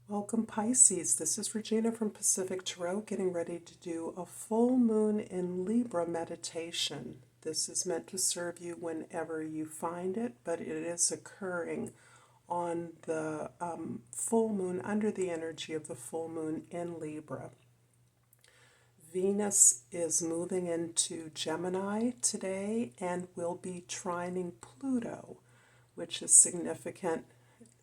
Welcome Pisces, this is Regina from Pacific Tarot getting ready to do a full moon in Libra meditation. This is meant to serve you whenever you find it, but it is occurring on the full moon, under the energy of the full moon in Libra. Venus is moving into Gemini today and will be trining Pluto, which is significant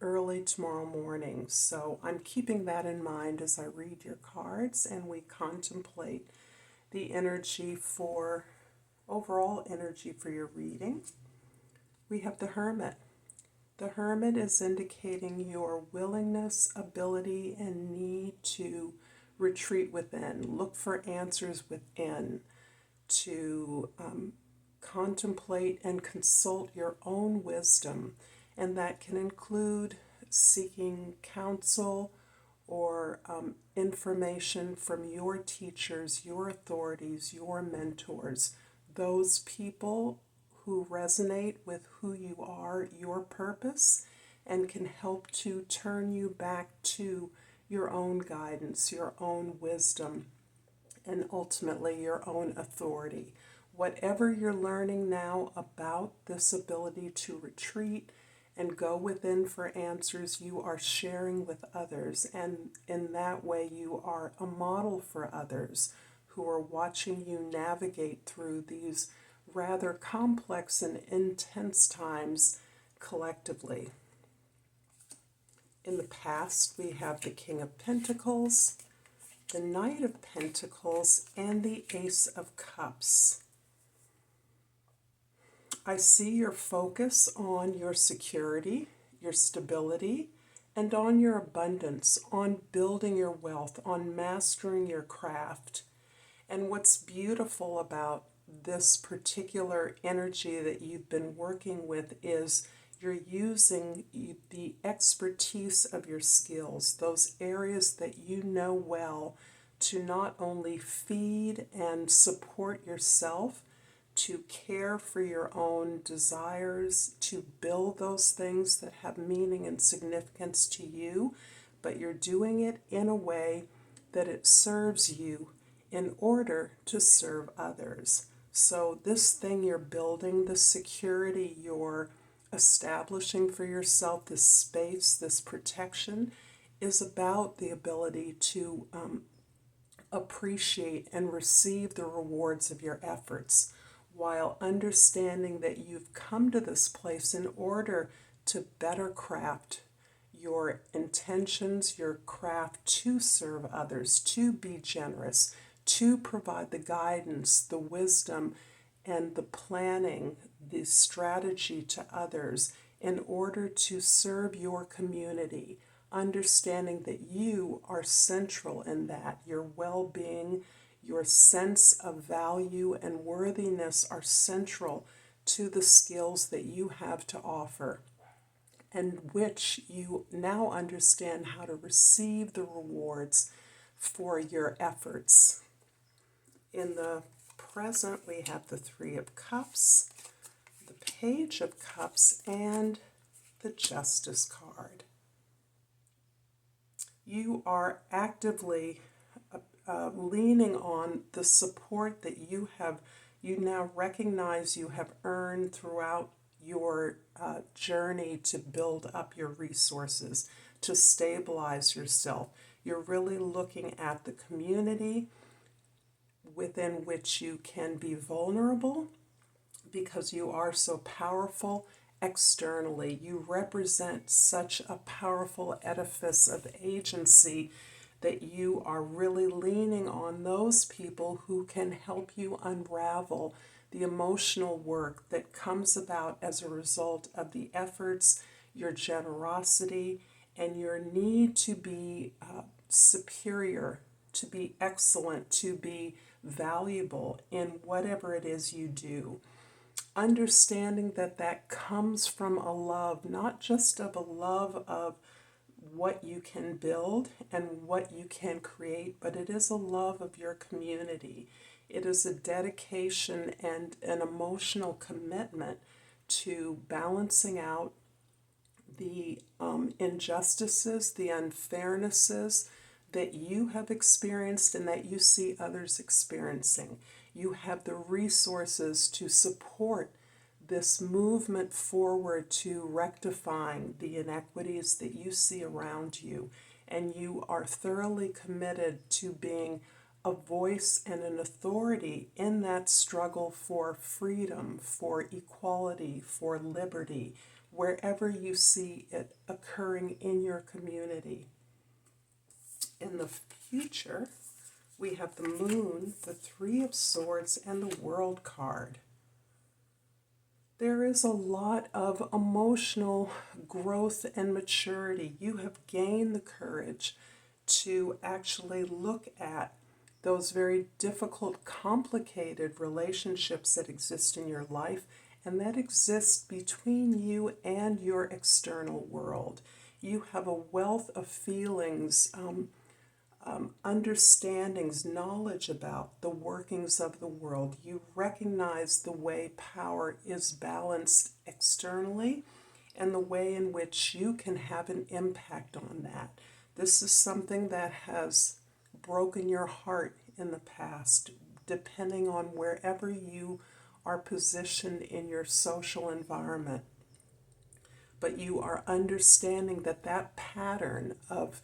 early tomorrow morning. So I'm keeping that in mind as I read your cards and we contemplate the overall energy for your reading. We have the Hermit. The Hermit is indicating your willingness, ability, and need to retreat within, look for answers within, to contemplate and consult your own wisdom. And that can include seeking counsel or information from your teachers, your authorities, your mentors, those people who resonate with who you are, your purpose, and can help to turn you back to your own guidance, your own wisdom, and ultimately your own authority. Whatever you're learning now about this ability to retreat and go within for answers, you are sharing with others, and in that way you are a model for others who are watching you navigate through these rather complex and intense times collectively. In the past, we have the King of Pentacles, the Knight of Pentacles, and the Ace of Cups. I see your focus on your security, your stability, and on your abundance, on building your wealth, on mastering your craft. And what's beautiful about this particular energy that you've been working with is you're using the expertise of your skills, those areas that you know well, to not only feed and support yourself, to care for your own desires, to build those things that have meaning and significance to you, but you're doing it in a way that it serves you in order to serve others. So this thing you're building, the security you're establishing for yourself, this space, this protection, is about the ability to appreciate and receive the rewards of your efforts, while understanding that you've come to this place in order to better craft your intentions, your craft to serve others, to be generous, to provide the guidance, the wisdom, and the planning, the strategy to others in order to serve your community, understanding that you are central in that. Your well-being, your sense of value and worthiness are central to the skills that you have to offer, and which you now understand how to receive the rewards for your efforts. In the present, we have the Three of Cups, the Page of Cups, and the Justice card. You are actively leaning on the support that you now recognize you have earned throughout your journey to build up your resources, to stabilize yourself. You're really looking at the community within which you can be vulnerable because you are so powerful externally. You represent such a powerful edifice of agency that you are really leaning on those people who can help you unravel the emotional work that comes about as a result of the efforts, your generosity, and your need to be superior, to be excellent, to be valuable in whatever it is you do. Understanding that that comes from a love, not just of a love of what you can build and what you can create, but it is a love of your community. It is a dedication and an emotional commitment to balancing out the injustices, the unfairnesses that you have experienced and that you see others experiencing. You have the resources to support this movement forward to rectifying the inequities that you see around you. And you are thoroughly committed to being a voice and an authority in that struggle for freedom, for equality, for liberty, wherever you see it occurring in your community. In the future, we have the Moon, the Three of Swords, and the World card. There is a lot of emotional growth and maturity. You have gained the courage to actually look at those very difficult, complicated relationships that exist in your life and that exist between you and your external world. You have a wealth of feelings, understandings, knowledge about the workings of the world. You recognize the way power is balanced externally and the way in which you can have an impact on that. This is something that has broken your heart in the past, depending on wherever you are positioned in your social environment. But you are understanding that that pattern of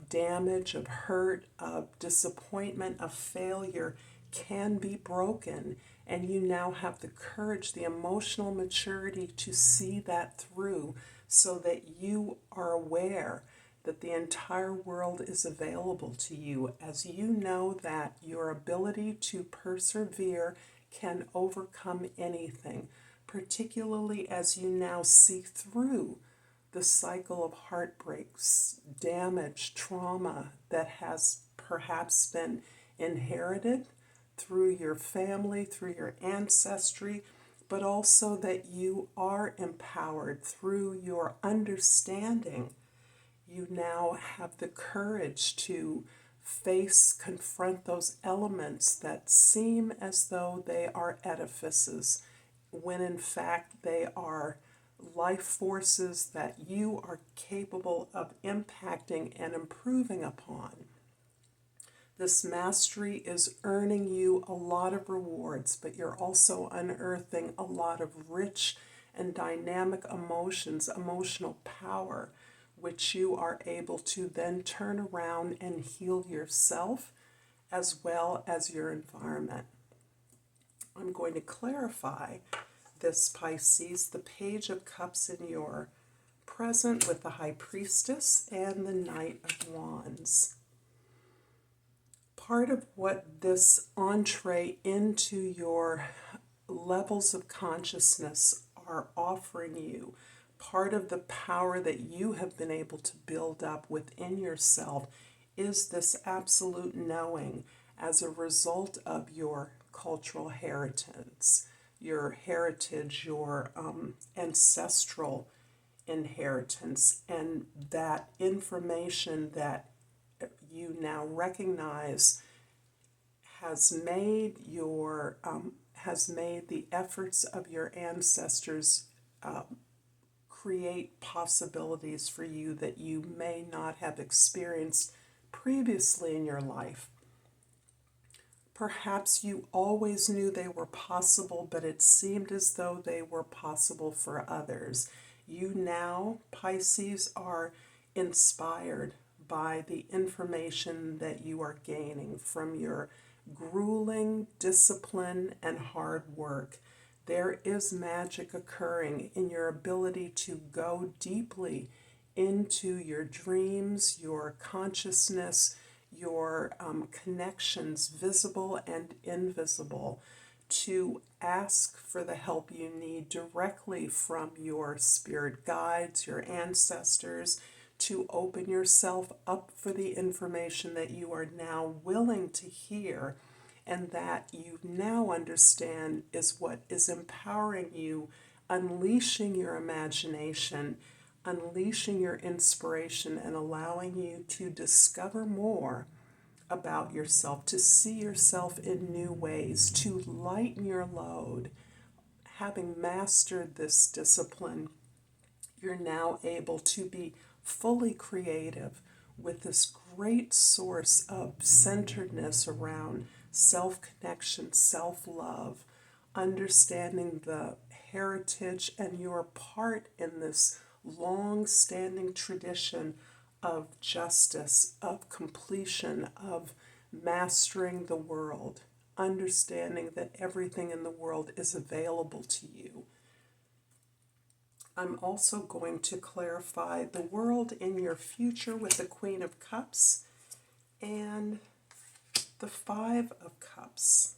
damage, of hurt, of disappointment, of failure can be broken. And you now have the courage, the emotional maturity to see that through so that you are aware that the entire world is available to you, as you know that your ability to persevere can overcome anything, particularly as you now see through the cycle of heartbreaks, damage, trauma that has perhaps been inherited through your family, through your ancestry, but also that you are empowered through your understanding. You now have the courage to confront those elements that seem as though they are edifices, when in fact they are life forces that you are capable of impacting and improving upon. This mastery is earning you a lot of rewards, but you're also unearthing a lot of rich and dynamic emotions, emotional power, which you are able to then turn around and heal yourself as well as your environment. I'm going to clarify this, Pisces, the Page of Cups in your present with the High Priestess and the Knight of Wands. Part of what this entree into your levels of consciousness are offering you, part of the power that you have been able to build up within yourself, is this absolute knowing as a result of your cultural heritage, your ancestral inheritance, and that information that you now recognize has made the efforts of your ancestors create possibilities for you that you may not have experienced previously in your life. Perhaps you always knew they were possible, but it seemed as though they were possible for others. You now, Pisces, are inspired by the information that you are gaining from your grueling discipline and hard work. There is magic occurring in your ability to go deeply into your dreams, your consciousness, your connections, visible and invisible, to ask for the help you need directly from your spirit guides, your ancestors, to open yourself up for the information that you are now willing to hear and that you now understand is what is empowering you, unleashing your imagination, unleashing your inspiration, and allowing you to discover more about yourself, to see yourself in new ways, to lighten your load. Having mastered this discipline, You're now able to be fully creative with this great source of centeredness around self-connection, self-love, understanding the heritage and your part in this long-standing tradition of justice, of completion, of mastering the world, understanding that everything in the world is available to you. I'm also going to clarify the world in your future with the Queen of Cups and the Five of Cups.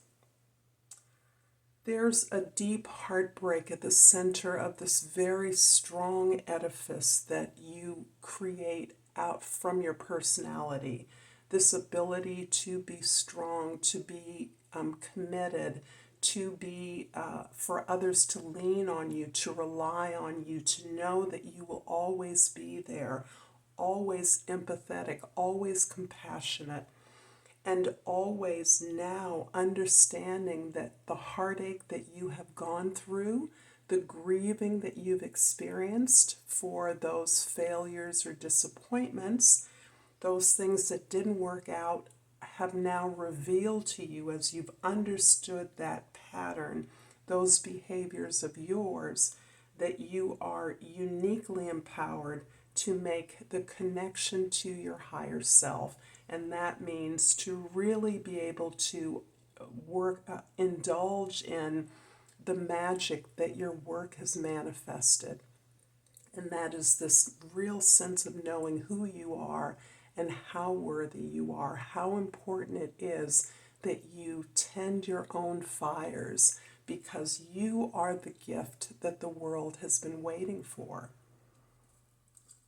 There's a deep heartbreak at the center of this very strong edifice that you create out from your personality. This ability to be strong, to be committed, to be for others to lean on you, to rely on you, to know that you will always be there, always empathetic, always compassionate, and always now understanding that the heartache that you have gone through, the grieving that you've experienced for those failures or disappointments, those things that didn't work out, have now revealed to you as you've understood that pattern, those behaviors of yours, that you are uniquely empowered to make the connection to your higher self. And that means to really be able to indulge in the magic that your work has manifested. And that is this real sense of knowing who you are and how worthy you are, how important it is that you tend your own fires, because you are the gift that the world has been waiting for.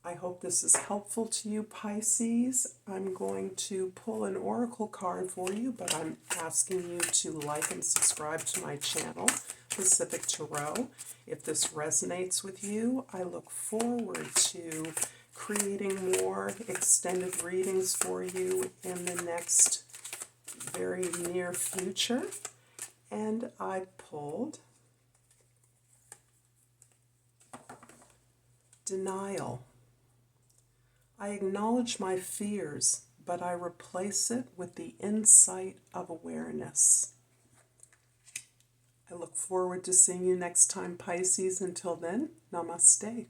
I hope this is helpful to you, Pisces. I'm going to pull an oracle card for you, but I'm asking you to like and subscribe to my channel, Pacific Tarot. If this resonates with you, I look forward to creating more extended readings for you in the next very near future. And I pulled Denial. I acknowledge my fears, but I replace it with the insight of awareness. I look forward to seeing you next time, Pisces. Until then, namaste.